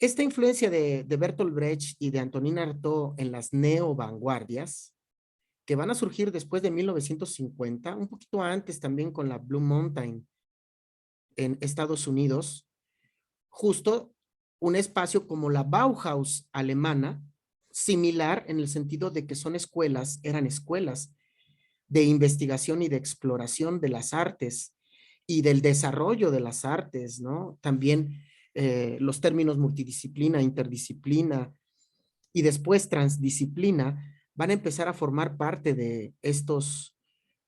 Esta influencia de Bertolt Brecht y de Antonin Artaud en las neovanguardias, que van a surgir después de 1950, un poquito antes también con la Blue Mountain en Estados Unidos, justo un espacio como la Bauhaus alemana, similar en el sentido de que eran escuelas de investigación y de exploración de las artes y del desarrollo de las artes, ¿no? También los términos multidisciplina, interdisciplina y después transdisciplina van a empezar a formar parte de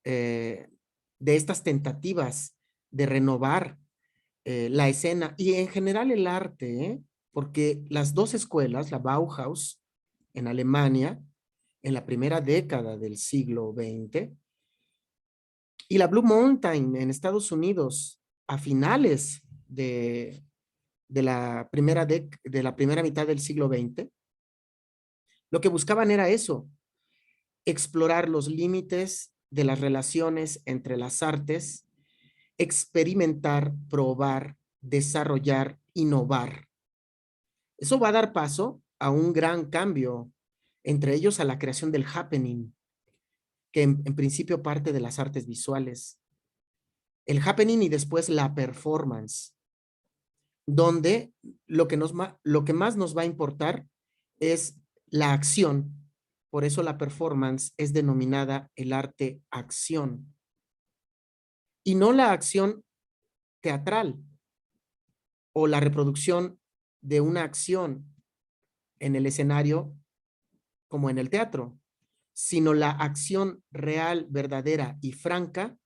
de estas tentativas de renovar la escena y en general el arte, porque las dos escuelas, la Bauhaus en Alemania, en la primera década del siglo XX, y la Blue Mountain en Estados Unidos a finales de de la primera mitad del siglo XX, lo que buscaban era eso, explorar los límites de las relaciones entre las artes, experimentar, probar, desarrollar, innovar. Eso va a dar paso a un gran cambio, entre ellos a la creación del happening, que en principio parte de las artes visuales. El happening y después la performance, donde lo que más nos va a importar es la acción. Por eso la performance es denominada el arte acción. Y no la acción teatral o la reproducción de una acción en el escenario como en el teatro, sino la acción real, verdadera y franca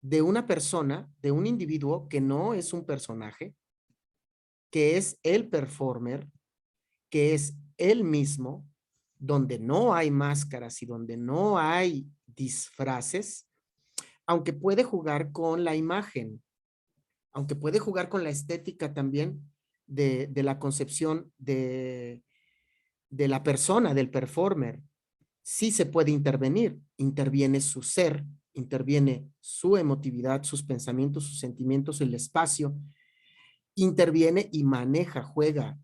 de una persona, de un individuo que no es un personaje, que es el performer, que es él mismo, donde no hay máscaras y donde no hay disfraces, aunque puede jugar con la imagen, aunque puede jugar con la estética también de la concepción de la persona, del performer, sí se puede intervenir. Interviene su ser, interviene su emotividad, sus pensamientos, sus sentimientos, el espacio, interviene y maneja, juega,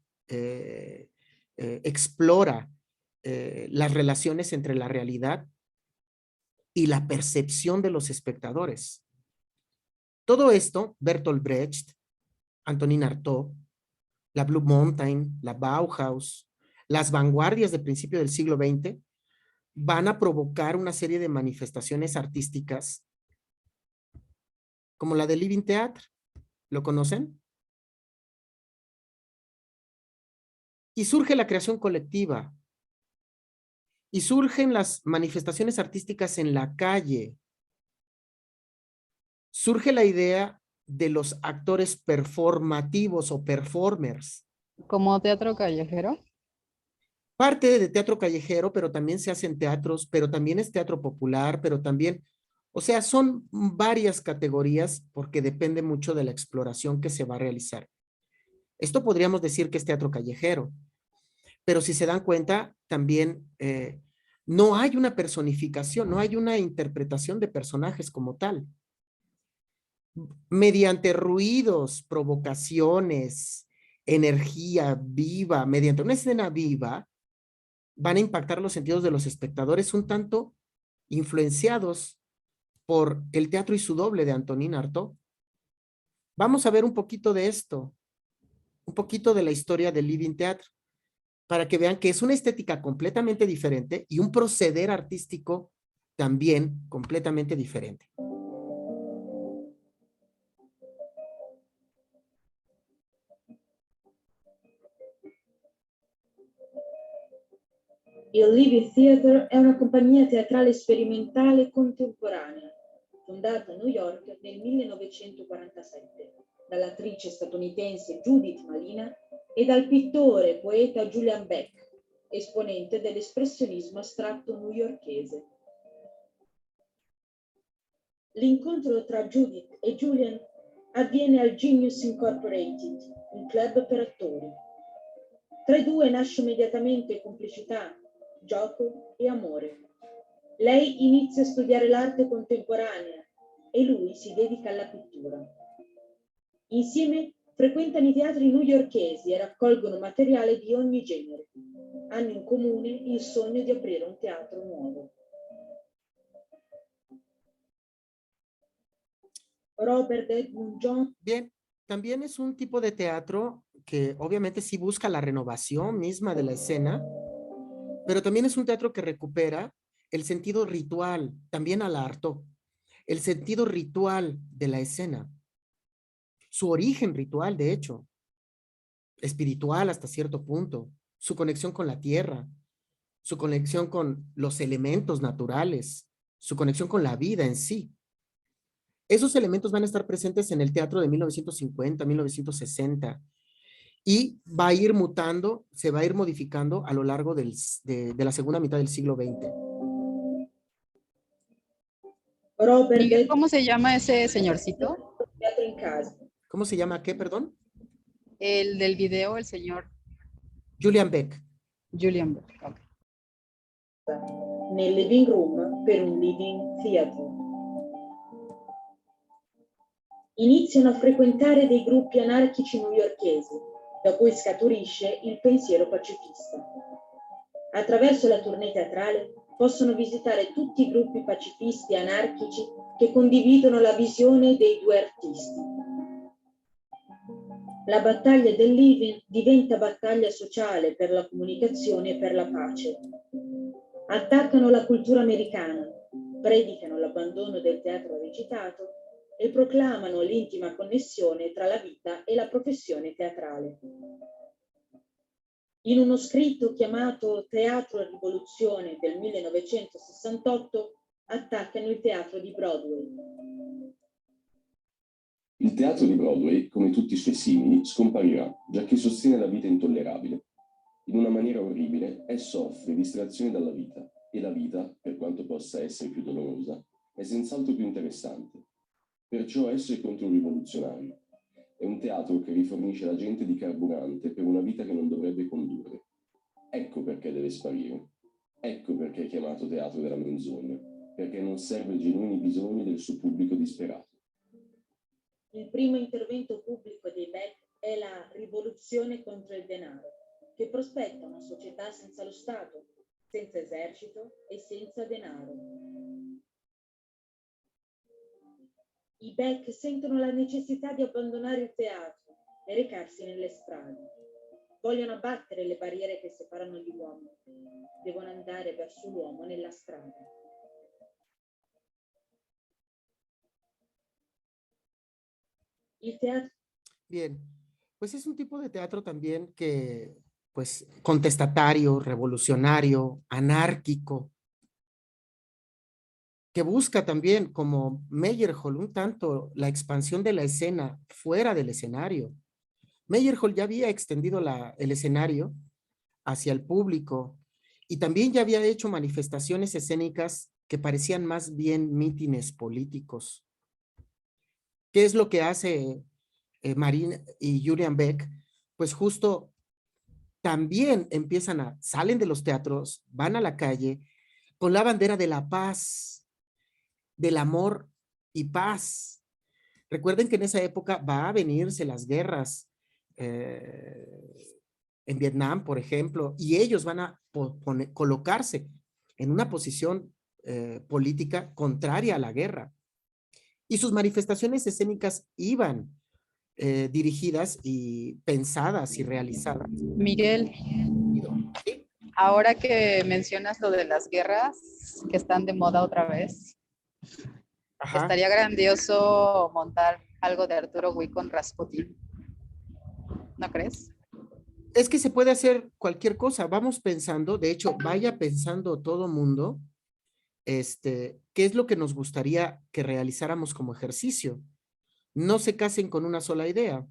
explora las relaciones entre la realidad y la percepción de los espectadores. Todo esto, Bertolt Brecht, Antonin Artaud, la Blue Mountain, la Bauhaus, las vanguardias de principio del siglo XX, van a provocar una serie de manifestaciones artísticas como la de Living Theatre. ¿Lo conocen? Y surge la creación colectiva. Y surgen las manifestaciones artísticas en la calle. Surge la idea de los actores performativos o performers. ¿Como teatro callejero? Parte de teatro callejero, pero también se hacen teatros, pero también es teatro popular, pero también, o sea, son varias categorías porque depende mucho de la exploración que se va a realizar. Esto podríamos decir que es teatro callejero, pero si se dan cuenta, también no hay una personificación, no hay una interpretación de personajes como tal. Mediante ruidos, provocaciones, energía viva, mediante una escena viva, van a impactar los sentidos de los espectadores un tanto influenciados por el teatro y su doble de Antonin Artaud. Vamos a ver un poquito de esto, un poquito de la historia del Living Theatre, para que vean que es una estética completamente diferente y un proceder artístico también completamente diferente. Il Living Theatre è una compagnia teatrale sperimentale contemporanea, fondata a New York nel 1947 dall'attrice statunitense Judith Malina e dal pittore e poeta Julian Beck, esponente dell'espressionismo astratto newyorkese. L'incontro tra Judith e Julian avviene al Genius Incorporated, un club per attori. Tra i due nasce immediatamente complicità, gioco e amore. Lei inizia a studiare l'arte contemporanea e lui si dedica alla pittura. Insieme frequentano i teatri newyorkesi e raccolgono materiale di ogni genere. Hanno in comune il sogno di aprire un teatro nuovo. Robert Edmund Jones. Bien, también es un tipo de teatro que obviamente sí busca la renovación misma de la escena, pero también es un teatro que recupera el sentido ritual, también al harto, el sentido ritual de la escena, su origen ritual, de hecho, espiritual hasta cierto punto, su conexión con la tierra, su conexión con los elementos naturales, su conexión con la vida en sí. Esos elementos van a estar presentes en el teatro de 1950, 1960, y va a ir mutando, se va a ir modificando a lo largo de la segunda mitad del siglo XX. Robert Miguel, ¿cómo se llama ese señorcito? Teatro in casa. ¿Cómo se llama qué, perdón? El del video, el señor Julian Beck. Julian Beck. Okay. Nel living room per un living theatre. Iniziano a frequentare dei gruppi anarchici newyorkesi, da cui scaturisce il pensiero pacifista. Attraverso la tournée teatrale possono visitare tutti i gruppi pacifisti anarchici che condividono la visione dei due artisti. La battaglia del living diventa battaglia sociale per la comunicazione e per la pace. Attaccano la cultura americana, predicano l'abbandono del teatro recitato e proclamano l'intima connessione tra la vita e la professione teatrale. In uno scritto chiamato Teatro e Rivoluzione del 1968 attaccano il teatro di Broadway. Il teatro di Broadway, come tutti i suoi simili, scomparirà, giacché sostiene la vita intollerabile. In una maniera orribile, esso offre distrazione dalla vita, e la vita, per quanto possa essere più dolorosa, è senz'altro più interessante. Perciò esso è controrivoluzionario. È un teatro che rifornisce la gente di carburante per una vita che non dovrebbe condurre. Ecco perché deve sparire. Ecco perché è chiamato teatro della menzogna, perché non serve ai genuini bisogni del suo pubblico disperato. Il primo intervento pubblico dei Beck è la rivoluzione contro il denaro, che prospetta una società senza lo Stato, senza esercito e senza denaro. I Beck sentono la necessità di abbandonare il teatro e recarsi nelle strade. Vogliono abbattere le barriere che separano gli uomini. Devono andare verso l'uomo nella strada. El teatro. Bien, pues es un tipo de teatro también que, pues, contestatario, revolucionario, anárquico, que busca también, como Meyerhold, un tanto la expansión de la escena fuera del escenario. Meyerhold ya había extendido el escenario hacia el público y también ya había hecho manifestaciones escénicas que parecían más bien mítines políticos. ¿Qué es lo que hace Marine y Julian Beck? Pues justo también salen de los teatros, van a la calle con la bandera de la paz, del amor y paz. Recuerden que en esa época va a venirse las guerras en Vietnam, por ejemplo, y ellos van a colocarse en una posición política contraria a la guerra. Y sus manifestaciones escénicas iban dirigidas y pensadas y realizadas. Miguel, ¿Sí? ahora que mencionas lo de las guerras que están de moda otra vez, Ajá. estaría grandioso montar algo de Arturo Gui con Rasputín. ¿No crees? Es que se puede hacer cualquier cosa. Vamos pensando, de hecho, vaya pensando todo mundo, qué es lo que nos gustaría que realizáramos como ejercicio. No se casen con una sola idea.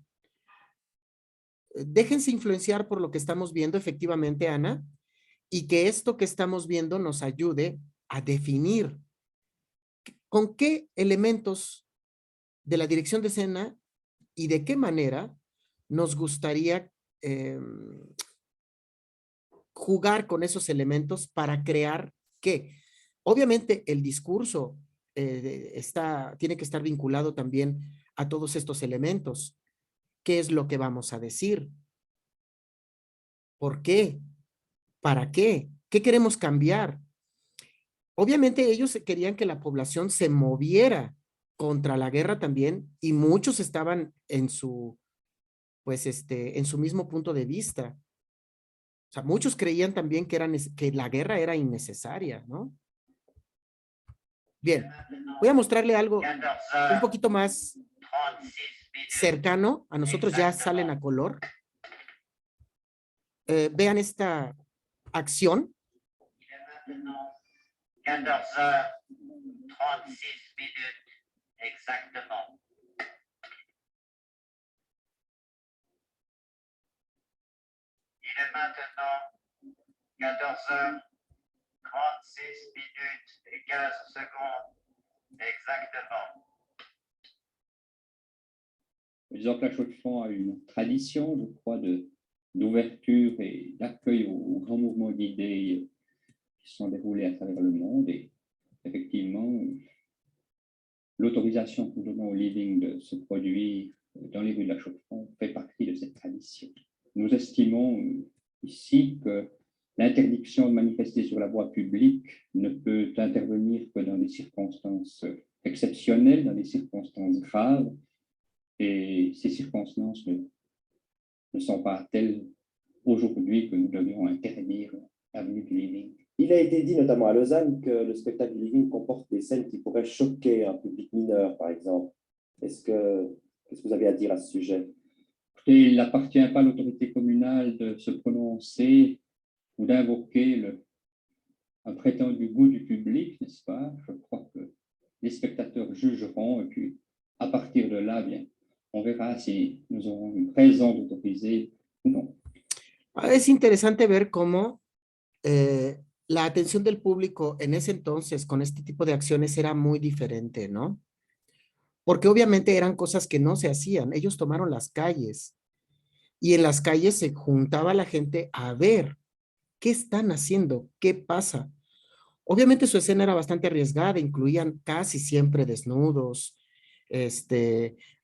Déjense influenciar por lo que estamos viendo, efectivamente, Ana, y que esto que estamos viendo nos ayude a definir con qué elementos de la dirección de escena y de qué manera nos gustaría jugar con esos elementos para crear qué. Obviamente el discurso tiene que estar vinculado también a todos estos elementos ¿qué es lo que vamos a decir? ¿Por qué? ¿Para qué? ¿Qué queremos cambiar? Obviamente ellos querían que la población se moviera contra la guerra también y muchos estaban en su, pues en su mismo punto de vista. O sea, muchos creían también que la guerra era innecesaria, ¿no? Bien, voy a mostrarle algo un poquito más cercano. A nosotros ya salen a color. Vean esta acción. 14h36 exactement. Il est maintenant 14h36 et 15 secondes exactement. Disons que la Chaux-de-Fonds a une tradition, je crois, d'ouverture et d'accueil aux grands mouvements d'idées qui sont déroulés à travers le monde. Et effectivement, l'autorisation que nous donnons au Living de se produire dans les rues de la Chaux-de-Fonds fait partie de cette tradition. Nous estimons ici que l'interdiction de manifester sur la voie publique ne peut intervenir que dans des circonstances exceptionnelles, dans des circonstances graves, et ces circonstances ne sont pas telles aujourd'hui que nous devions interdire l'avenue du Living. Il a été dit, notamment à Lausanne, que le spectacle du Living comporte des scènes qui pourraient choquer un public mineur, par exemple. Qu'est-ce que vous avez à dire à ce sujet? Et il n'appartient pas à l'autorité communale de se prononcer ou d'invoquer un prétendu goût du public, n'est-ce pas? Je crois que les spectateurs jugeront, et puis à partir de là, bien, on verra si nous aurons une raison d'autoriser ou non. Es interesante ver cómo la atención del público en ese entonces con este tipo de acciones era muy diferente, ¿no? Porque obviamente eran cosas que no se hacían. Ellos tomaron las calles y en las calles se juntaba la gente a ver qué están haciendo, qué pasa. Obviamente su escena era bastante arriesgada, incluían casi siempre desnudos,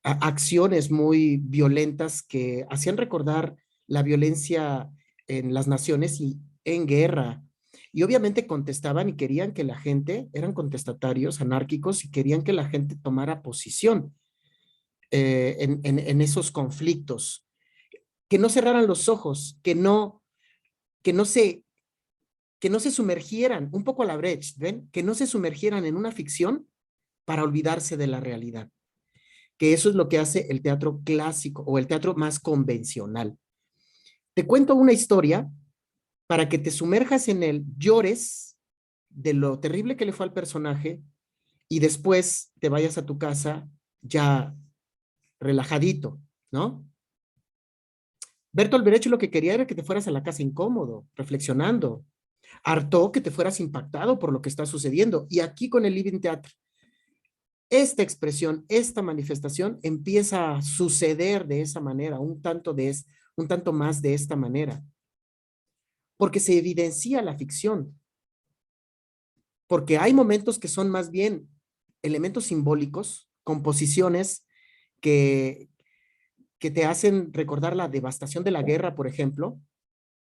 acciones muy violentas que hacían recordar la violencia en las naciones y en guerra. Y obviamente contestaban y querían que la gente, eran contestatarios, anárquicos, y querían que la gente tomara posición en esos conflictos. Que no cerraran los ojos, que no se sumergieran, un poco a la Brecht, ¿ven? Que no se sumergieran en una ficción para olvidarse de la realidad. Que eso es lo que hace el teatro clásico o el teatro más convencional. Te cuento una historia para que te sumerjas en él, llores de lo terrible que le fue al personaje y después te vayas a tu casa ya relajadito, ¿no? Bertolt Brecht lo que quería era que te fueras a la casa incómodo, reflexionando. Hartó que te fueras impactado por lo que está sucediendo. Y aquí con el Living Theatre, esta expresión, esta manifestación empieza a suceder de esa manera, un tanto más de esta manera. Porque se evidencia la ficción. Porque hay momentos que son más bien elementos simbólicos, composiciones que te hacen recordar la devastación de la guerra, por ejemplo,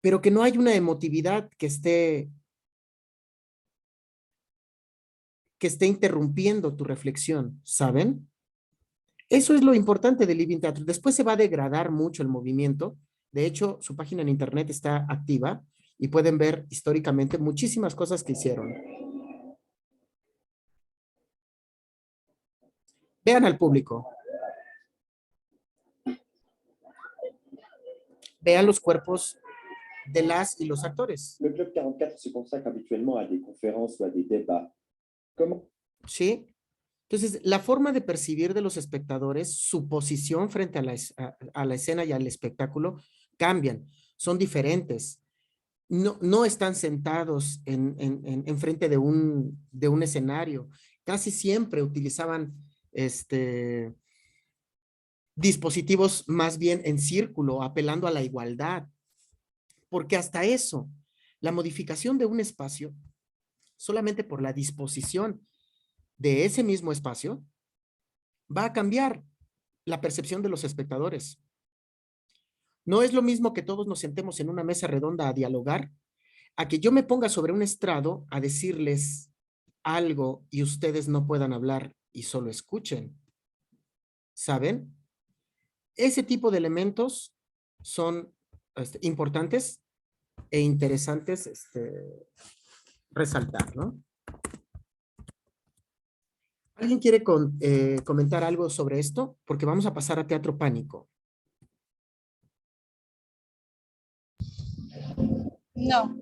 pero que no hay una emotividad que esté interrumpiendo tu reflexión, ¿saben? Eso es lo importante del Living Theatre. Después se va a degradar mucho el movimiento. De hecho, su página en internet está activa y pueden ver históricamente muchísimas cosas que hicieron. Vean al público. Vean los cuerpos de las y los actores. Le Club 44 se consacre habituellement à des conférences ou à des débats. ¿Cómo? ¿Sí? Entonces, la forma de percibir de los espectadores, su posición frente a la escena y al espectáculo cambian, son diferentes. No están sentados en frente de un escenario. Casi siempre utilizaban dispositivos más bien en círculo, apelando a la igualdad. Porque hasta eso, la modificación de un espacio, solamente por la disposición de ese mismo espacio, va a cambiar la percepción de los espectadores. No es lo mismo que todos nos sentemos en una mesa redonda a dialogar, a que yo me ponga sobre un estrado a decirles algo y ustedes no puedan hablar y solo escuchen. ¿Saben? Ese tipo de elementos son importantes e interesantes resaltar, ¿no? ¿Alguien quiere comentar algo sobre esto? Porque vamos a pasar a Teatro Pánico. No.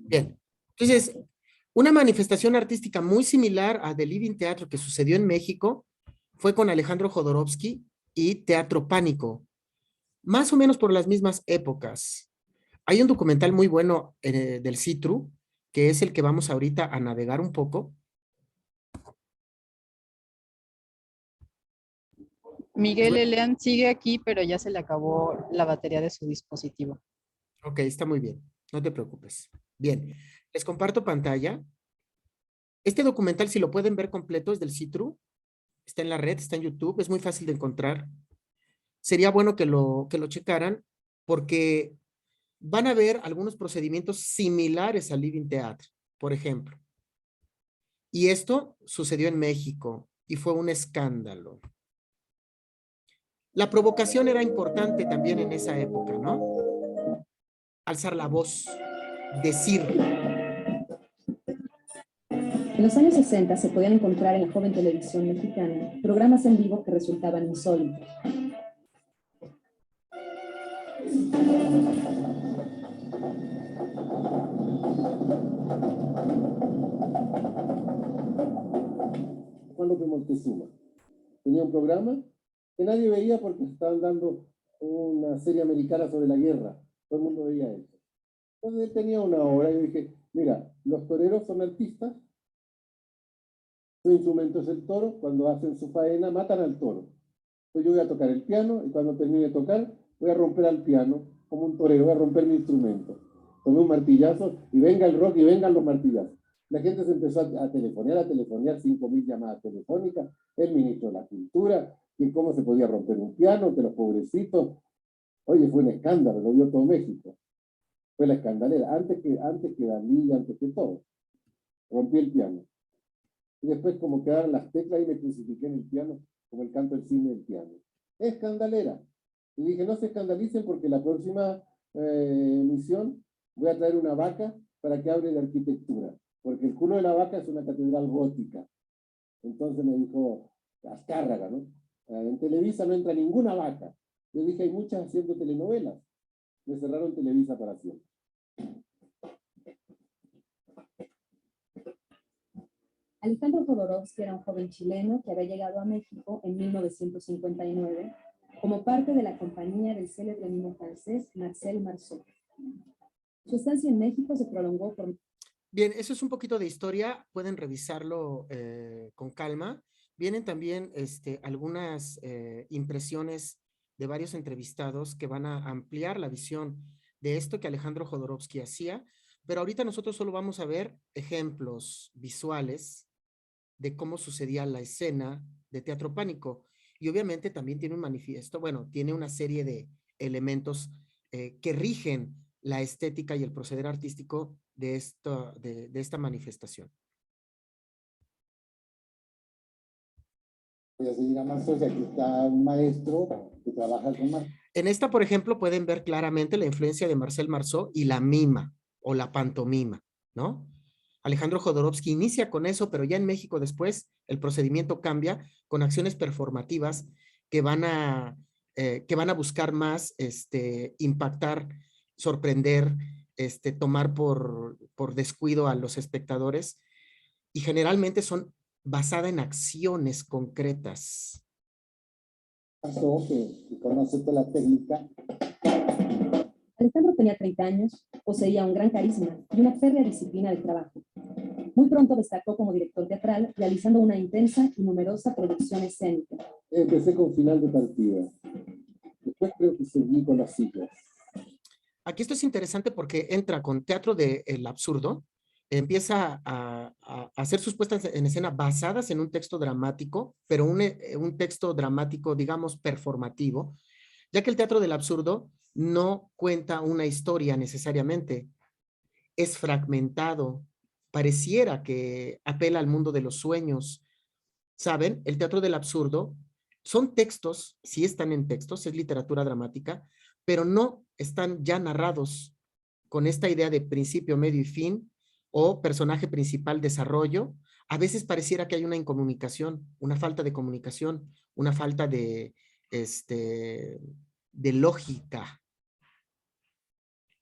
Bien, entonces, una manifestación artística muy similar a The Living Theatre que sucedió en México fue con Alejandro Jodorowsky y Teatro Pánico, más o menos por las mismas épocas. Hay un documental muy bueno del CITRU, que es el que vamos ahorita a navegar un poco. Miguel Elian sigue aquí, pero ya se le acabó la batería de su dispositivo. Ok, está muy bien, no te preocupes. Bien, les comparto pantalla. Este documental, si lo pueden ver completo, es del CITRU. Está en la red, está en YouTube, es muy fácil de encontrar. Sería bueno que lo checaran porque van a ver algunos procedimientos similares al Living Theatre, por ejemplo. Y esto sucedió en México y fue un escándalo. La provocación era importante también en esa época, ¿no? Alzar la voz, decir. En los años 60 se podían encontrar en la joven televisión mexicana programas en vivo que resultaban insólitos. Juan López Moctezuma tenía un programa que nadie veía porque estaban dando una serie americana sobre la guerra. Todo el mundo veía eso. Entonces él tenía una hora y yo dije, mira, los toreros son artistas, su instrumento es el toro, cuando hacen su faena matan al toro. Entonces yo voy a tocar el piano y cuando termine de tocar voy a romper al piano como un torero, voy a romper mi instrumento. Tomé un martillazo y venga el rock y vengan los martillazos. La gente se empezó a telefonear 5.000 llamadas telefónicas, el ministro de la Cultura, que cómo se podía romper un piano, que los pobrecitos. Oye, fue un escándalo, lo vio todo México. Fue la escandalera, antes que Dalí, antes que todo. Rompí el piano. Y después, como quedaron las teclas, y me crucifiqué en el piano, como el canto del cine del piano. Escandalera. Y dije, no se escandalicen porque la próxima misión voy a traer una vaca para que hable de arquitectura. Porque el culo de la vaca es una catedral gótica. Entonces me dijo, Azcárraga, ¿no? En Televisa no entra ninguna vaca. Yo dije, hay muchas haciendo telenovelas. Me cerraron Televisa para siempre. Alejandro Jodorowsky era un joven chileno que había llegado a México en 1959 como parte de la compañía del célebre mimo francés Marcel Marceau. Su estancia en México se prolongó por... Bien, eso es un poquito de historia, pueden revisarlo con calma. Vienen también algunas impresiones de varios entrevistados que van a ampliar la visión de esto que Alejandro Jodorowsky hacía, pero ahorita nosotros solo vamos a ver ejemplos visuales de cómo sucedía la escena de Teatro Pánico. Y obviamente también tiene un manifiesto, bueno, tiene una serie de elementos que rigen la estética y el proceder artístico de esta manifestación. Voy a seguir a Marceau, aquí está un maestro que trabaja con Marceau. En esta, por ejemplo, pueden ver claramente la influencia de Marcel Marceau y la mima o la pantomima, ¿no? Alejandro Jodorowsky inicia con eso, pero ya en México después el procedimiento cambia con acciones performativas que van a buscar más impactar, sorprender, tomar por descuido a los espectadores y generalmente son basadas en acciones concretas. Que conoce toda la técnica. Alejandro tenía 30 años, poseía un gran carisma y una férrea disciplina de trabajo. Muy pronto destacó como director teatral, realizando una intensa y numerosa producción escénica. Empecé con Final de Partida. Después creo que seguí con Las Sillas. Aquí esto es interesante porque entra con teatro del absurdo, empieza a hacer sus puestas en escena basadas en un texto dramático, pero un texto dramático, digamos, performativo. ya que el teatro del absurdo no cuenta una historia necesariamente, es fragmentado, pareciera que apela al mundo de los sueños. ¿Saben? El teatro del absurdo son textos, sí están en textos, es literatura dramática, pero no están ya narrados con esta idea de principio, medio y fin, o personaje principal, desarrollo. A veces pareciera que hay una incomunicación, una falta de comunicación, una falta de lógica.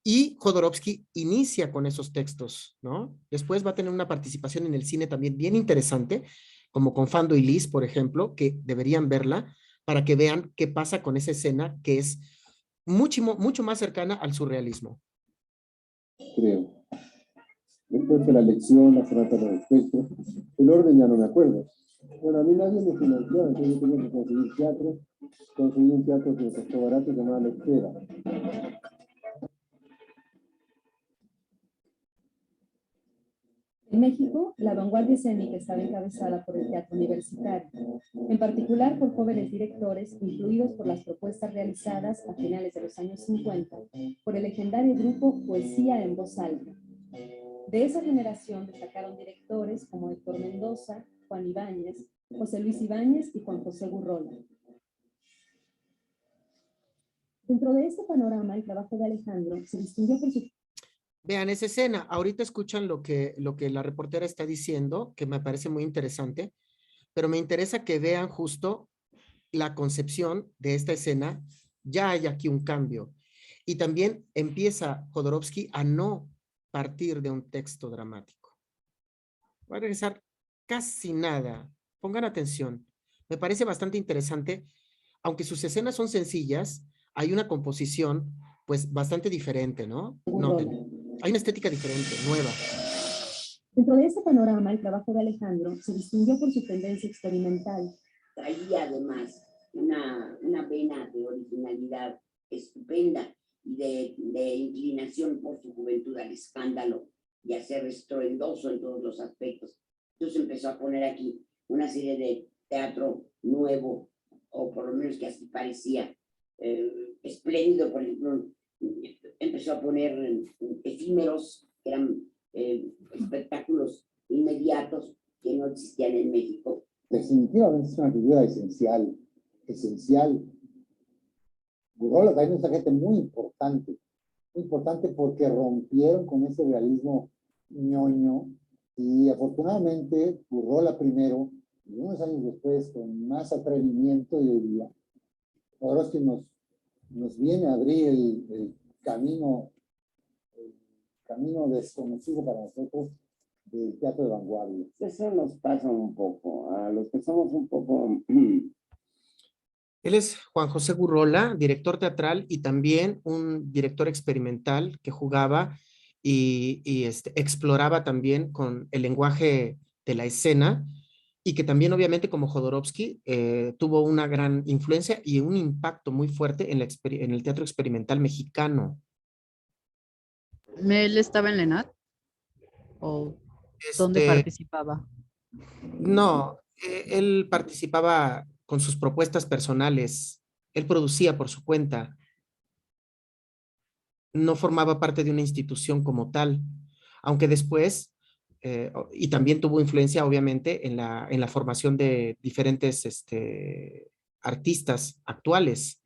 Y Jodorowsky inicia con esos textos, ¿no? Después va a tener una participación en el cine también bien interesante, como con Fando y Lis, por ejemplo, que deberían verla para que vean qué pasa con esa escena que es mucho más cercana al surrealismo. Creo. Después de la lección, la sonata de respeto, el orden ya no me acuerdo. Bueno, a mí nadie me financiaba, entonces yo tenía que conseguir teatro. Conseguí un teatro que me costó barato, que se llamaba La Espera. En México, la vanguardia escénica estaba encabezada por el teatro universitario, en particular por jóvenes directores influidos por las propuestas realizadas a finales de los años 50 por el legendario grupo Poesía en Voz Alta. De esa generación destacaron directores como Héctor Mendoza, Juan Ibáñez, José Luis Ibáñez y Juan José Gurrola. Dentro de este panorama, el trabajo de Alejandro se distinguió por su... Vean esa escena, ahorita escuchan lo que la reportera está diciendo, que me parece muy interesante, pero me interesa que vean justo la concepción de esta escena. Ya hay aquí un cambio. Y también empieza Jodorowsky a no partir de un texto dramático. Voy a regresar casi nada. Pongan atención. Me parece bastante interesante. Aunque sus escenas son sencillas, hay una composición pues bastante diferente, ¿no? Noten. Hay una estética diferente, nueva. Dentro de este panorama, el trabajo de Alejandro se distinguió por su tendencia experimental. Traía además una vena de originalidad estupenda y de inclinación por su juventud al escándalo y a ser estruendoso en todos los aspectos. Entonces empezó a poner aquí una serie de teatro nuevo, o por lo menos que así parecía espléndido. Por ejemplo, empezó a poner efímeros, que eran espectáculos inmediatos que no existían en México. Definitivamente es una figura esencial. Gurrola también es una gente muy importante porque rompieron con ese realismo ñoño, y afortunadamente Gurrola primero, y unos años después, con más atrevimiento, yo diría, Jodorowsky nos viene a abrir el camino desconocido para nosotros del teatro de vanguardia. Eso nos pasa un poco, a los que somos un poco... Él es Juan José Gurrola, director teatral y también un director experimental que jugaba y exploraba también con el lenguaje de la escena, y que también obviamente como Jodorowsky tuvo una gran influencia y un impacto muy fuerte en el teatro experimental mexicano. ¿Él estaba en la ENAD? ¿O dónde participaba? No, él participaba con sus propuestas personales. Él producía por su cuenta. No formaba parte de una institución como tal, aunque después, y también tuvo influencia obviamente en la formación de diferentes artistas actuales,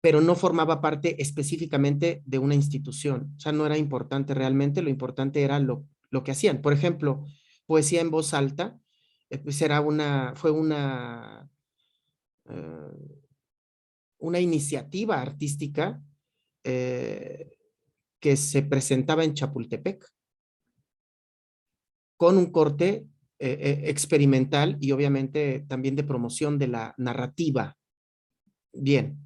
pero no formaba parte específicamente de una institución. O sea, no era importante realmente, lo importante era lo que hacían. Por ejemplo, Poesía en Voz Alta, pues fue una iniciativa artística que se presentaba en Chapultepec con un corte experimental y obviamente también de promoción de la narrativa. Bien,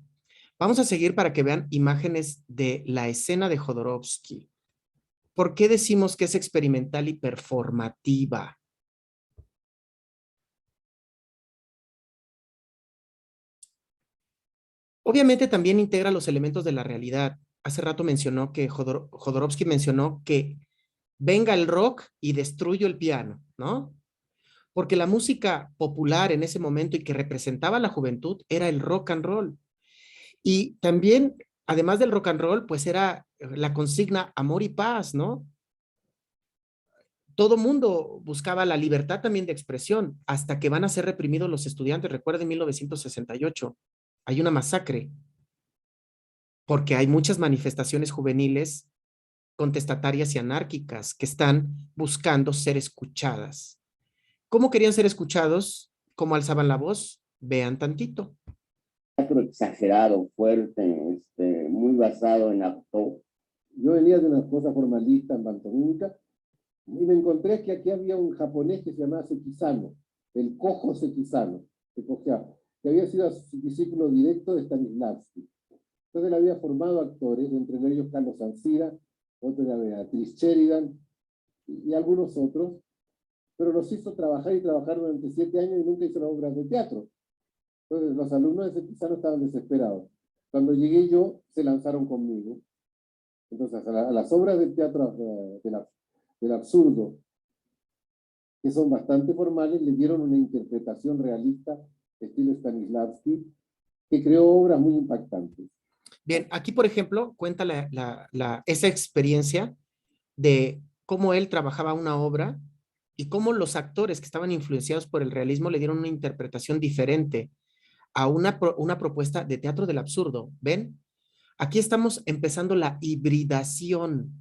vamos a seguir para que vean imágenes de la escena de Jodorowsky. ¿Por qué decimos que es experimental y performativa? Obviamente también integra los elementos de la realidad. Hace rato mencionó que Jodorowsky mencionó que venga el rock y destruyo el piano, ¿no? Porque la música popular en ese momento y que representaba a la juventud era el rock and roll. Y también, además del rock and roll, pues era la consigna amor y paz, ¿no? Todo mundo buscaba la libertad también de expresión, hasta que van a ser reprimidos los estudiantes. Recuerden 1968, hay una masacre, porque hay muchas manifestaciones juveniles contestatarias y anárquicas que están buscando ser escuchadas. ¿Cómo querían ser escuchados? ¿Cómo alzaban la voz? Vean tantito. Teatro exagerado, fuerte, muy basado en acto. Yo venía de una cosa formalista en pantomímica y me encontré que aquí había un japonés que se llamaba Sekizano, el Cojo Sekizano, que había sido discípulo directo de Stanislavski. Entonces él había formado actores, entre ellos Carlos Sancira, otro era Beatriz Sheridan y algunos otros, pero los hizo trabajar y trabajar durante 7 años y nunca hizo obras de teatro. Entonces los alumnos de Sekizano estaban desesperados. Cuando llegué yo, se lanzaron conmigo. Entonces a las obras de teatro del absurdo, que son bastante formales, le dieron una interpretación realista, estilo Stanislavski, que creó obras muy impactantes. Bien, aquí por ejemplo cuenta esa experiencia de cómo él trabajaba una obra y cómo los actores que estaban influenciados por el realismo le dieron una interpretación diferente a una propuesta de teatro del absurdo. ¿Ven? Aquí estamos empezando la hibridación.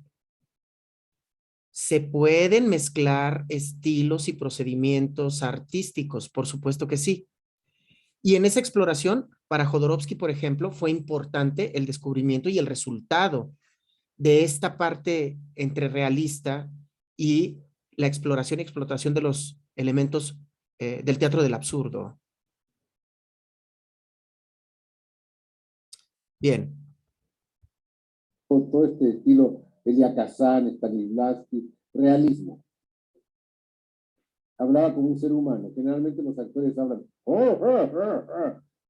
¿Se pueden mezclar estilos y procedimientos artísticos? Por supuesto que sí. Y en esa exploración, para Jodorowsky, por ejemplo, fue importante el descubrimiento y el resultado de esta parte entre realista y la exploración y explotación de los elementos del teatro del absurdo. Bien. Todo este estilo, Elia Kazan, Stanislavski, realismo. Hablaba como un ser humano. Generalmente los actores hablan,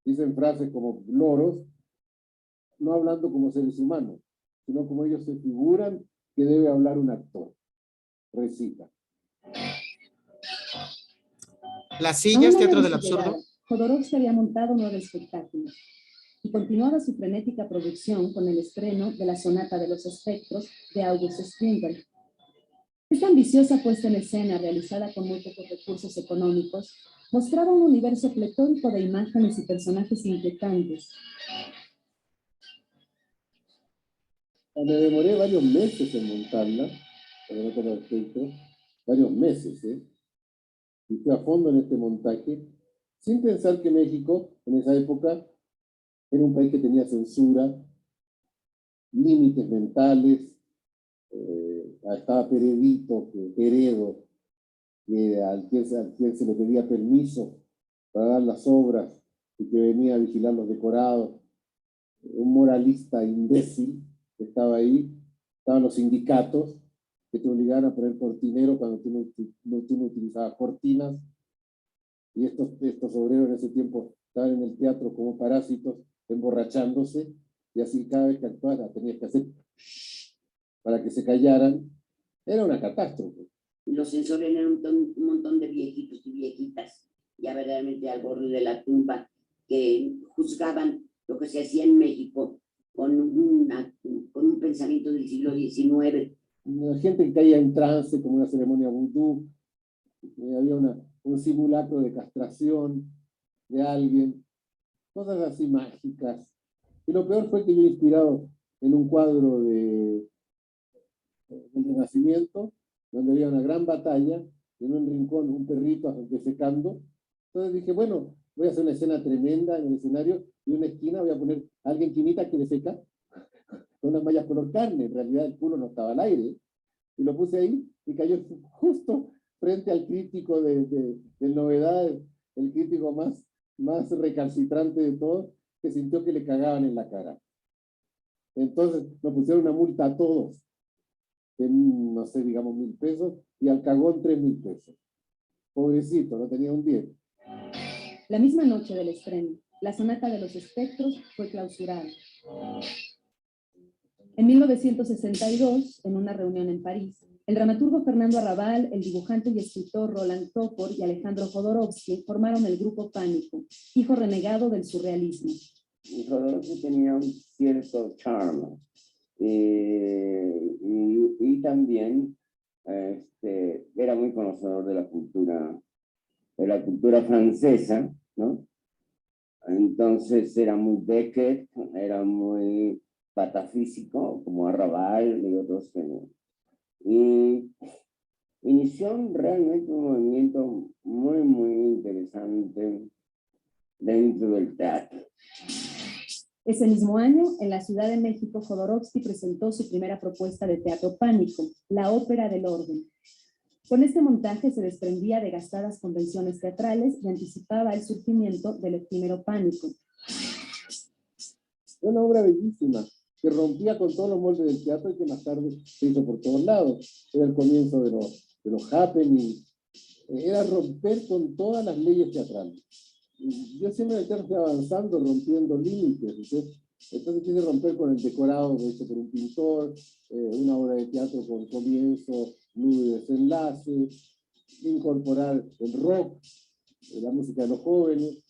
dicen frases como loros, no hablando como seres humanos, sino como ellos se figuran que debe hablar un actor. Recita. Las sillas, teatro del llegada, absurdo. Jodorowsky había montado 9 espectáculos y continuaba su frenética producción con el estreno de la Sonata de los Espectros de August Strindberg. Esta ambiciosa puesta en escena, realizada con muy pocos recursos económicos, mostraba un universo pletórico de imágenes y personajes inquietantes. Me demoré varios meses en montarla, varios meses, y fui a fondo en este montaje, sin pensar que México, en esa época, era un país que tenía censura, límites mentales, estaba Peredo, al quien se le pedía permiso para dar las obras y que venía a vigilar los decorados, un moralista imbécil que estaba ahí, estaban los sindicatos que te obligaban a poner cortinero cuando tú no utilizabas cortinas, y estos obreros en ese tiempo estaban en el teatro como parásitos, emborrachándose, y así cada vez que actuara tenías que hacer para que se callaran. Era una catástrofe. Los censores eran un montón de viejitos y viejitas, ya verdaderamente al borde de la tumba, que juzgaban lo que se hacía en México con un pensamiento del siglo XIX. La gente que caía en trance, como una ceremonia vudú, había un simulacro de castración de alguien, cosas así mágicas. Y lo peor fue que yo, inspirado en un cuadro del Renacimiento, donde había una gran batalla, en un rincón un perrito defecando, entonces dije, bueno, voy a hacer una escena tremenda en el escenario, y en una esquina voy a poner a alguien que imita que defeca, con unas mallas color carne. En realidad el culo no estaba al aire, y lo puse ahí, y cayó justo frente al crítico de Novedades, el crítico más recalcitrante de todos, que sintió que le cagaban en la cara. Entonces nos pusieron una multa a todos, de, no sé, digamos 1,000 pesos, y al cagón 3,000 pesos. Pobrecito, no tenía un 10. La misma noche del estreno, la Sonata de los Espectros fue clausurada. En 1962, en una reunión en París, el dramaturgo Fernando Arrabal, el dibujante y escritor Roland Topor y Alejandro Jodorowsky formaron el grupo Pánico, hijo renegado del surrealismo. Jodorowsky tenía un cierto charme. Y también era muy conocedor de la cultura francesa, ¿no? Entonces era muy Beckett, era muy patafísico, como Arrabal y otros géneros. Y inició realmente un movimiento muy, muy interesante dentro del teatro. Ese mismo año, en la Ciudad de México, Jodorowsky presentó su primera propuesta de teatro pánico, la Ópera del Orden. Con este montaje se desprendía de gastadas convenciones teatrales y anticipaba el surgimiento del efímero pánico. Una obra bellísima, que rompía con todos los moldes del teatro y que más tarde se hizo por todos lados. Era el comienzo de los happenings, era romper con todas las leyes teatrales. Yo siempre en el teatro fui avanzando, rompiendo límites. Entonces quise romper con el decorado hecho por un pintor, una obra de teatro con comienzo, nudo y desenlace, incorporar el rock, la música de los jóvenes.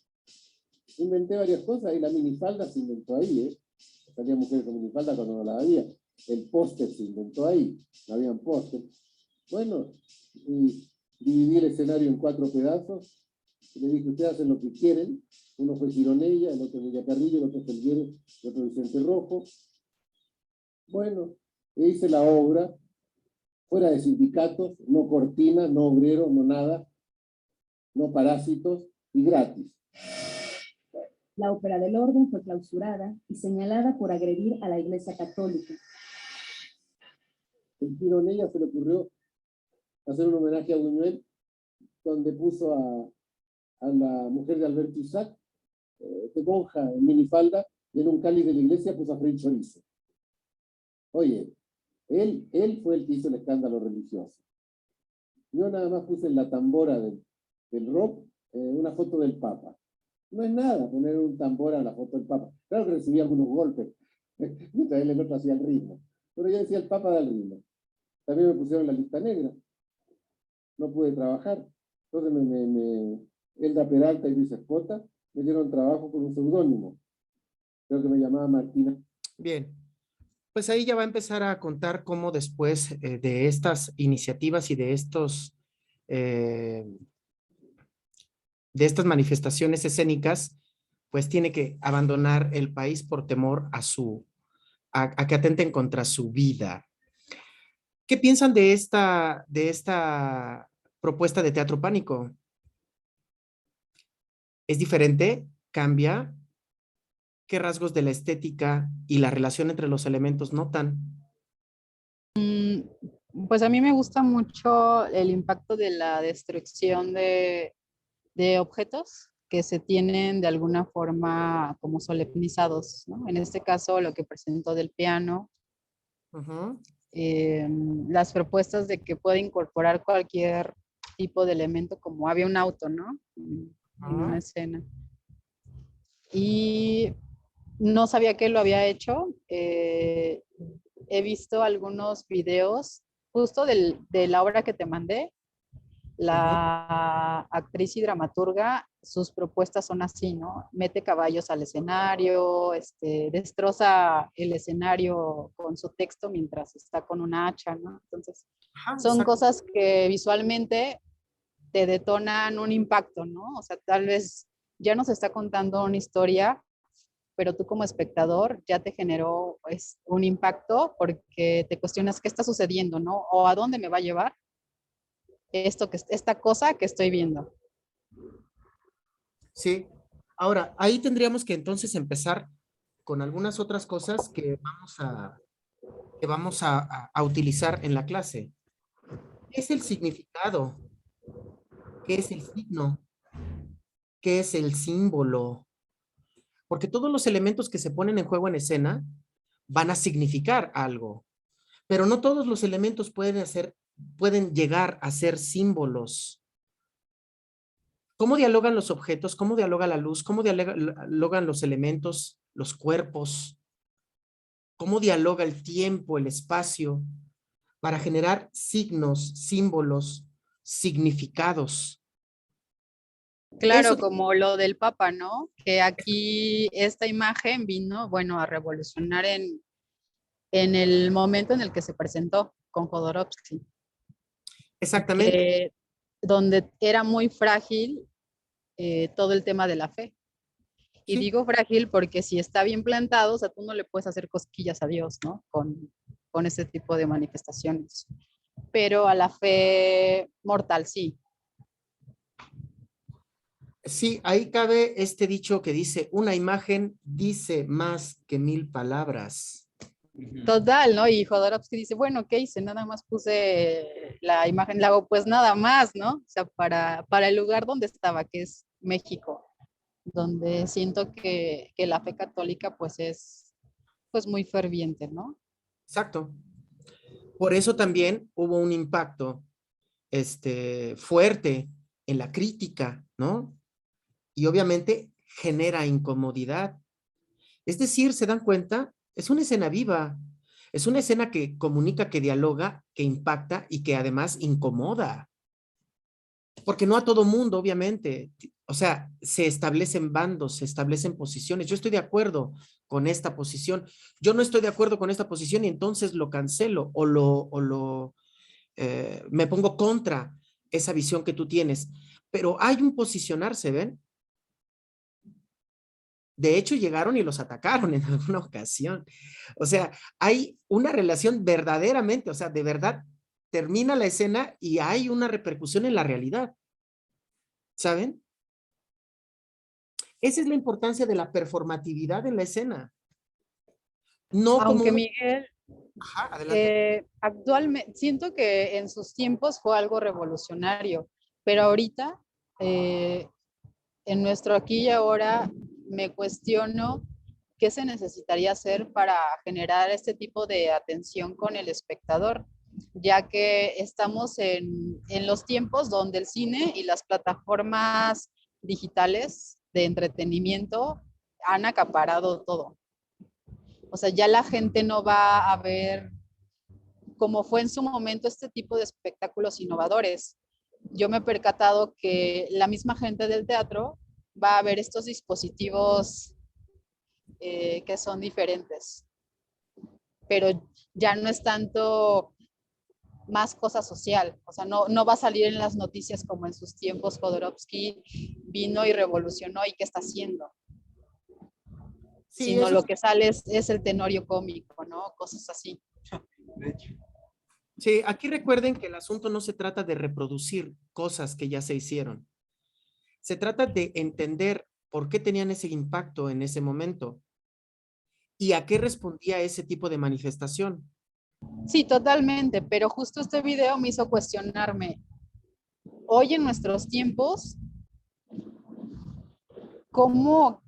Inventé varias cosas y la minifalda se inventó ahí. Salían mujeres con minifalda cuando no la había. El póster se inventó ahí, no habían póster. Bueno, y dividí el escenario en 4 pedazos. Le dije, ustedes hacen lo que quieren. Uno fue Gironella, el otro Emilia Carrillo, el otro Felgueres, el otro Vicente Rojo. Bueno, hice la obra, fuera de sindicatos, no cortina, no obrero, no nada, no parásitos y gratis. La Ópera del Orden fue clausurada y señalada por agredir a la Iglesia Católica. En Gironella se le ocurrió hacer un homenaje a Buñuel, donde puso a la mujer de Alberto Isaac, de monja en minifalda, y en un cáliz de la iglesia puso a Fray Chorizo. Oye, él fue el que hizo el escándalo religioso. Yo nada más puse en la tambora del rock una foto del Papa. No es nada poner un tambor a la foto del Papa. Claro que recibía algunos golpes, mientras él el otro hacía el ritmo. Pero yo decía, el Papa da el ritmo. También me pusieron la lista negra. No pude trabajar. Entonces Elda Peralta y Luis Espota me dieron trabajo con un seudónimo. Creo que me llamaba Martina. Bien, pues ahí ya va a empezar a contar cómo después de estas iniciativas y de estas manifestaciones escénicas, pues tiene que abandonar el país por temor a que atenten contra su vida. ¿Qué piensan de esta propuesta de teatro pánico? ¿Es diferente? ¿Cambia? ¿Qué rasgos de la estética y la relación entre los elementos notan? Pues a mí me gusta mucho el impacto de la destrucción de objetos que se tienen de alguna forma como solemnizados, ¿no? En este caso, lo que presentó del piano, las propuestas de que puede incorporar cualquier tipo de elemento, como había un auto, ¿no? En una escena. Y no sabía que lo había hecho. He visto algunos videos justo de la obra que te mandé. La actriz y dramaturga, sus propuestas son así, ¿no? Mete caballos al escenario, destroza el escenario con su texto mientras está con una hacha, ¿no? Entonces, son cosas que visualmente te detonan un impacto, ¿no? O sea, tal vez ya nos está contando una historia, pero tú como espectador ya te generó pues, un impacto porque te cuestionas qué está sucediendo, ¿no? O a dónde me va a llevar esta cosa que estoy viendo. Sí. Ahora, ahí tendríamos que entonces empezar con algunas otras cosas que vamos a utilizar en la clase. ¿Qué es el significado? ¿Qué es el signo? ¿Qué es el símbolo? Porque todos los elementos que se ponen en juego en escena van a significar algo, pero no todos los elementos pueden llegar a ser símbolos. ¿Cómo dialogan los objetos? ¿Cómo dialoga la luz? ¿Cómo dialogan los elementos, los cuerpos? ¿Cómo dialoga el tiempo, el espacio? Para generar signos, símbolos, significados. Claro, Eso, como lo del Papa, ¿no? Que aquí esta imagen vino, bueno, a revolucionar en el momento en el que se presentó con Jodorowsky, exactamente. que donde era muy frágil todo el tema de la fe. Y Sí, digo frágil porque si está bien plantado, o sea, tú no le puedes hacer cosquillas a Dios, ¿no? Con ese tipo de manifestaciones. Pero a la fe mortal sí. sí, ahí cabe este dicho que dice, una imagen dice más que 1000 palabras. Total, ¿no? Y Jodorowsky dice, bueno, ¿qué hice? Nada más puse la imagen, la hago pues nada más, ¿no? O sea, para el lugar donde estaba, que es México, donde siento que la fe católica pues es pues muy ferviente, ¿no? Exacto. Por eso también hubo un impacto fuerte en la crítica, ¿no? Y obviamente genera incomodidad. Es decir, ¿se dan cuenta? Es una escena viva. Es una escena que comunica, que dialoga, que impacta y que además incomoda. Porque no a todo mundo, obviamente. O sea, se establecen bandos, se establecen posiciones. Yo estoy de acuerdo con esta posición. Yo no estoy de acuerdo con esta posición y entonces lo cancelo me pongo contra esa visión que tú tienes. Pero hay un posicionarse, ¿ven? De hecho, llegaron y los atacaron en alguna ocasión. O sea, hay una relación verdaderamente, o sea, de verdad, termina la escena y hay una repercusión en la realidad. ¿Saben? Esa es la importancia de la performatividad en la escena. No como Aunque una... Miguel, Ajá, adelante. actualmente, siento que en sus tiempos fue algo revolucionario, pero ahorita, en nuestro aquí y ahora, me cuestiono qué se necesitaría hacer para generar este tipo de atención con el espectador, ya que estamos en los tiempos donde el cine y las plataformas digitales de entretenimiento han acaparado todo. O sea, ya la gente no va a ver como fue en su momento este tipo de espectáculos innovadores. Yo me he percatado que la misma gente del teatro va a ver estos dispositivos que son diferentes, pero ya no es tanto más cosa social, o sea, no va a salir en las noticias como en sus tiempos Jodorowsky vino y revolucionó y qué está haciendo, Sí, sino eso lo que sale es el tenorio cómico, ¿no? Cosas así. de hecho. Sí, aquí recuerden que el asunto no se trata de reproducir cosas que ya se hicieron. Se trata de entender por qué tenían ese impacto en ese momento y a qué respondía ese tipo de manifestación. Sí, totalmente, pero justo este video me hizo cuestionarme, hoy en nuestros tiempos, ¿cómo,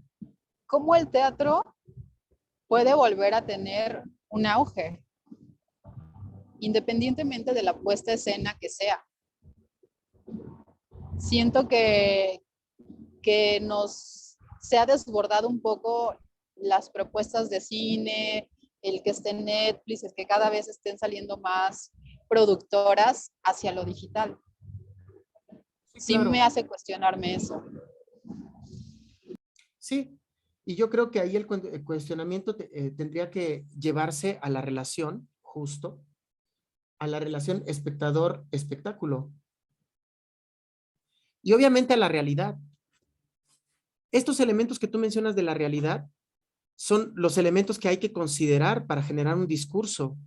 cómo el teatro puede volver a tener un auge, independientemente de la puesta a escena que sea? Siento que se ha desbordado un poco las propuestas de cine, el que esté en Netflix, el que cada vez estén saliendo más productoras hacia lo digital. Sí, Sí claro. me hace cuestionarme eso. Sí, y yo creo que ahí el cuestionamiento tendría que llevarse a la relación, justo, a la relación espectador-espectáculo. Y obviamente a la realidad. Estos elementos que tú mencionas de la realidad son los elementos que hay que considerar para generar un discurso.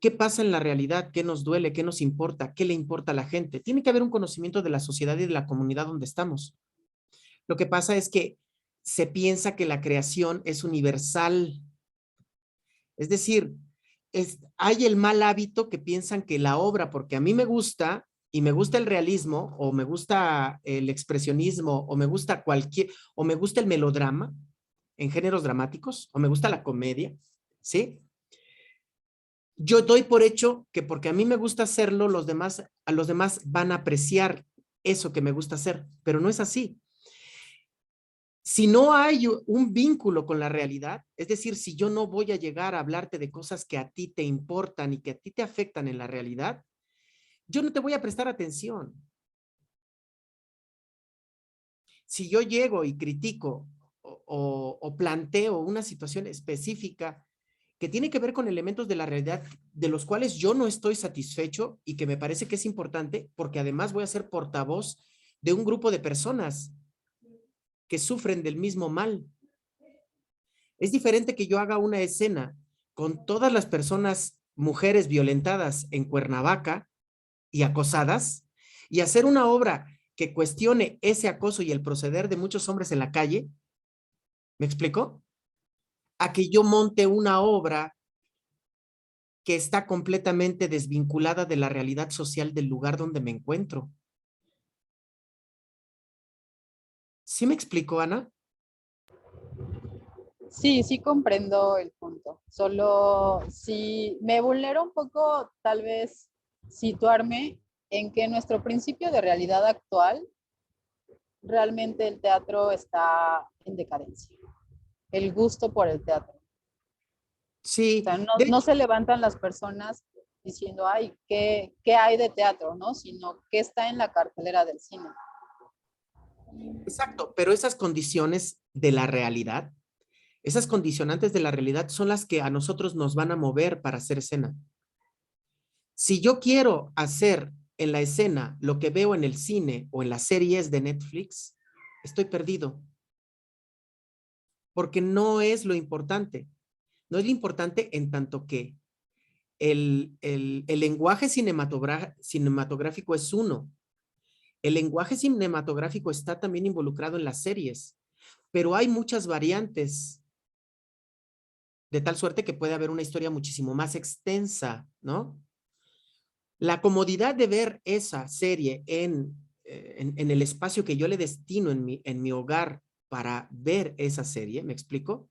¿Qué pasa en la realidad? ¿Qué nos duele? ¿Qué nos importa? ¿Qué le importa a la gente? Tiene que haber un conocimiento de la sociedad y de la comunidad donde estamos. Lo que pasa es que se piensa que la creación es universal. Es decir, hay el mal hábito que piensan que la obra, porque a mí me gusta y me gusta el realismo o me gusta el expresionismo o me gusta el melodrama en géneros dramáticos o me gusta la comedia, ¿sí? Yo doy por hecho que porque a mí me gusta hacerlo, a los demás van a apreciar eso que me gusta hacer, pero no es así. Si no hay un vínculo con la realidad, es decir, si yo no voy a llegar a hablarte de cosas que a ti te importan y que a ti te afectan en la realidad, yo no te voy a prestar atención. Si yo llego y critico o planteo una situación específica que tiene que ver con elementos de la realidad de los cuales yo no estoy satisfecho y que me parece que es importante, porque además voy a ser portavoz de un grupo de personas que sufren del mismo mal. Es diferente que yo haga una escena con todas las personas, mujeres violentadas en Cuernavaca y acosadas, y hacer una obra que cuestione ese acoso y el proceder de muchos hombres en la calle. ¿Me explico? A que yo monte una obra que está completamente desvinculada de la realidad social del lugar donde me encuentro. ¿Sí me explico, Ana? Sí, sí comprendo el punto. Solo si me vulnero un poco, tal vez situarme en que nuestro principio de realidad actual, realmente el teatro está en decadencia. El gusto por el teatro. Sí. O sea, no se levantan las personas diciendo, ay, ¿qué hay de teatro? ¿No? Sino, ¿qué está en la cartelera del cine? Exacto, pero esas condiciones de la realidad, esas condicionantes de la realidad son las que a nosotros nos van a mover para hacer escena. Si yo quiero hacer en la escena lo que veo en el cine o en las series de Netflix, estoy perdido. Porque no es lo importante. No es lo importante en tanto que el lenguaje cinematográfico es uno. El lenguaje cinematográfico está también involucrado en las series, pero hay muchas variantes, de tal suerte que puede haber una historia muchísimo más extensa, ¿no? La comodidad de ver esa serie en el espacio que yo le destino en mi hogar para ver esa serie, ¿me explico?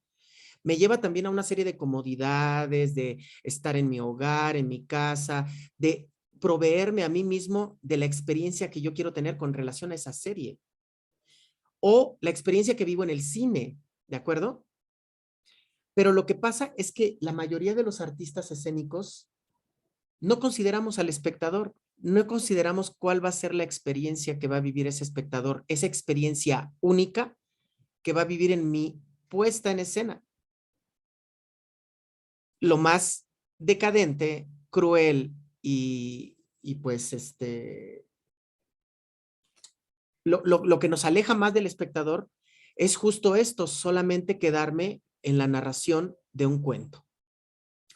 Me lleva también a una serie de comodidades, de estar en mi hogar, en mi casa, de proveerme a mí mismo de la experiencia que yo quiero tener con relación a esa serie. O la experiencia que vivo en el cine, ¿de acuerdo? Pero lo que pasa es que la mayoría de los artistas escénicos no consideramos al espectador, no consideramos cuál va a ser la experiencia que va a vivir ese espectador, esa experiencia única que va a vivir en mi puesta en escena. Lo más decadente, cruel y pues lo que nos aleja más del espectador es justo esto, solamente quedarme en la narración de un cuento.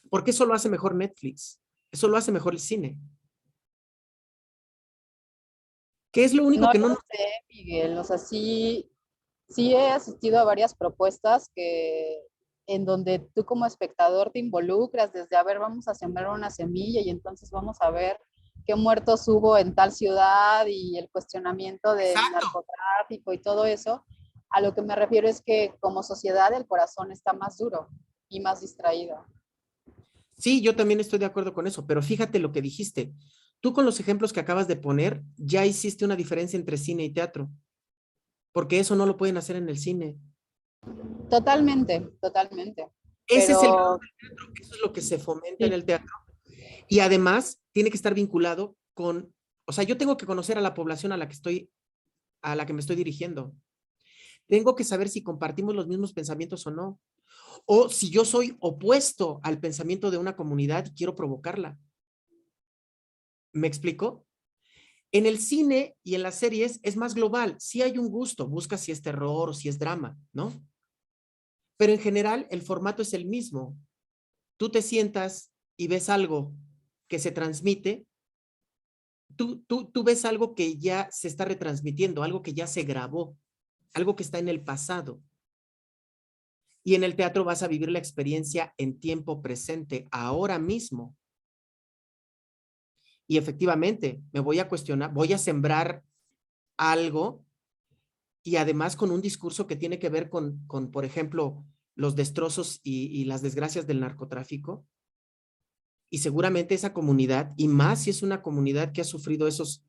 Porque eso lo hace mejor Netflix, eso lo hace mejor el cine. ¿Qué es lo único que no lo sé, Miguel, o sea, sí he asistido a varias propuestas en donde tú como espectador te involucras desde, a ver, vamos a sembrar una semilla y entonces vamos a ver qué muertos hubo en tal ciudad y el cuestionamiento del narcotráfico y todo eso. A lo que me refiero es que como sociedad el corazón está más duro y más distraído. Sí, yo también estoy de acuerdo con eso, pero fíjate lo que dijiste. Tú con los ejemplos que acabas de poner, ya hiciste una diferencia entre cine y teatro, porque eso no lo pueden hacer en el cine. Totalmente, totalmente. Ese es el valor del teatro, eso es lo que se fomenta en el teatro. Y además tiene que estar vinculado con, o sea, yo tengo que conocer a la población a la que me estoy dirigiendo. Tengo que saber si compartimos los mismos pensamientos o no. O si yo soy opuesto al pensamiento de una comunidad y quiero provocarla. ¿Me explico? En el cine y en las series es más global. Si hay un gusto, busca si es terror o si es drama, ¿no? Pero en general el formato es el mismo. Tú te sientas y ves algo que se transmite, tú ves algo que ya se está retransmitiendo, algo que ya se grabó, algo que está en el pasado. Y en el teatro vas a vivir la experiencia en tiempo presente, ahora mismo. Y efectivamente, me voy a cuestionar, voy a sembrar algo y además con un discurso que tiene que ver con por ejemplo, los destrozos y las desgracias del narcotráfico. Y seguramente esa comunidad, y más si es una comunidad que ha sufrido esos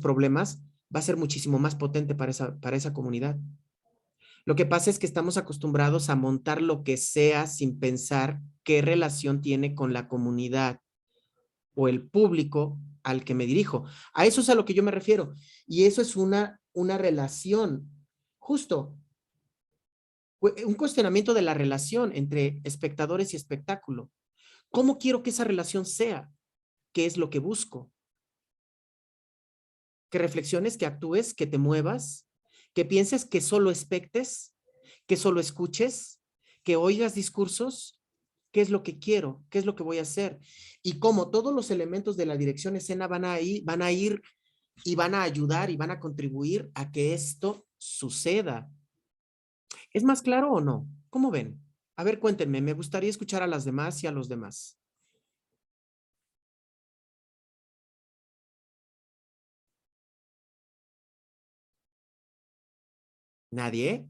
problemas, va a ser muchísimo más potente para esa comunidad. Lo que pasa es que estamos acostumbrados a montar lo que sea sin pensar qué relación tiene con la comunidad o el público al que me dirijo. A eso es a lo que yo me refiero. Y eso es una relación Justo, un cuestionamiento de la relación entre espectadores y espectáculo. ¿Cómo quiero que esa relación sea? ¿Qué es lo que busco? Que reflexiones, que actúes, que te muevas, que pienses, que solo expectes, que solo escuches, que oigas discursos. ¿Qué es lo que quiero? ¿Qué es lo que voy a hacer? Y cómo todos los elementos de la dirección escena van a ir y van a ayudar y van a contribuir a que esto suceda. ¿Es más claro o no? ¿Cómo ven? A ver, cuéntenme, me gustaría escuchar a las demás y a los demás. ¿Nadie?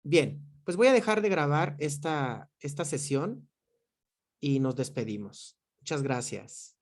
Bien, pues voy a dejar de grabar esta sesión y nos despedimos. Muchas gracias.